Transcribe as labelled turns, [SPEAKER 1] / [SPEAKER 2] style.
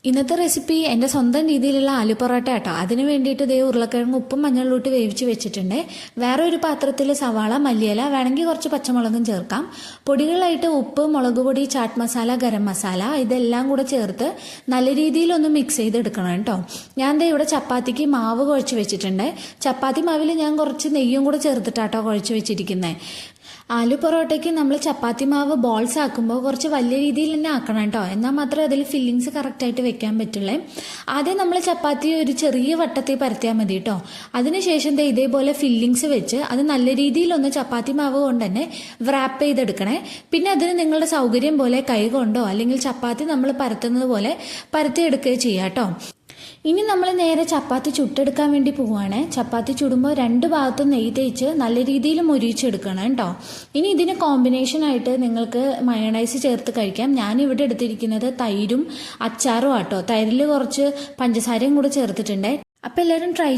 [SPEAKER 1] ഇന്നത്തെ റെസിപ്പി എൻ്റെ സ്വന്തം രീതിയിലുള്ള ആലു പൊറോട്ട കേട്ടോ. അതിന് വേണ്ടിയിട്ട് ദേ ഉരുളക്കിഴങ്ങ് ഉപ്പും മഞ്ഞളിലിട്ട് വേവിച്ച് വെച്ചിട്ടുണ്ട്. വേറെ ഒരു പാത്രത്തിൽ സവാള, മല്ലിയില, വേണമെങ്കിൽ കുറച്ച് പച്ചമുളകും ചേർക്കാം. പൊടികളായിട്ട് ഉപ്പ്, മുളക് പൊടി, ചാട്ട് മസാല, ഗരം മസാല ഇതെല്ലാം കൂടെ ചേർത്ത് നല്ല രീതിയിലൊന്ന് മിക്സ് ചെയ്തെടുക്കണം കേട്ടോ. ഞാൻ ദേ ഇവിടെ ചപ്പാത്തിക്ക് മാവ് കുഴച്ച് വെച്ചിട്ടുണ്ട്. ചപ്പാത്തി മാവിൽ ഞാൻ കുറച്ച് നെയ്യും കൂടെ ചേർത്തിട്ടാട്ടോ കുഴച്ച് വെച്ചിരിക്കുന്നത്. ആലു പൊറോട്ടയ്ക്ക് നമ്മൾ ചപ്പാത്തി മാവ് ബോൾസ് ആക്കുമ്പോൾ കുറച്ച് വലിയ രീതിയിൽ തന്നെ ആക്കണം കേട്ടോ. എന്നാൽ മാത്രമേ അതിൽ ഫില്ലിങ്സ് കറക്റ്റായിട്ട് വെക്കാൻ പറ്റുള്ളൂ. ആദ്യം നമ്മൾ ചപ്പാത്തി ഒരു ചെറിയ വട്ടത്തിൽ പരത്തിയാൽ മതി കേട്ടോ. അതിനുശേഷം ഇതേപോലെ ഫില്ലിങ്സ് വെച്ച് അത് നല്ല രീതിയിലൊന്ന് ചപ്പാത്തി മാവ് കൊണ്ട് തന്നെ വ്രാപ്പ് ചെയ്തെടുക്കണേ. പിന്നെ അതിന് നിങ്ങളുടെ സൗകര്യം പോലെ കൈ കൊണ്ടോ അല്ലെങ്കിൽ ചപ്പാത്തി നമ്മൾ പരത്തുന്നത് പോലെ പരത്തിയെടുക്കുകയോ ചെയ്യാം കേട്ടോ. ഇനി നമ്മൾ നേരെ ചപ്പാത്തി ചുട്ടെടുക്കാൻ വേണ്ടി പോവുകയാണ്. ചപ്പാത്തി ചുടുമ്പോൾ രണ്ട് ഭാഗത്തും നെയ്യ് തേച്ച് നല്ല രീതിയിൽ മൊരിച്ചെടുക്കണം കേട്ടോ. ഇനി ഇതിന് കോമ്പിനേഷനായിട്ട് നിങ്ങൾക്ക് മയണൈസ് ചേർത്ത് കഴിക്കാം. ഞാനിവിടെ എടുത്തിരിക്കുന്നത് തൈരും അച്ചാറും ആട്ടോ. തൈരിൽ കുറച്ച് പഞ്ചസാരയും കൂടെ ചേർത്തിട്ടുണ്ട്. അപ്പോൾ എല്ലാവരും ട്രൈ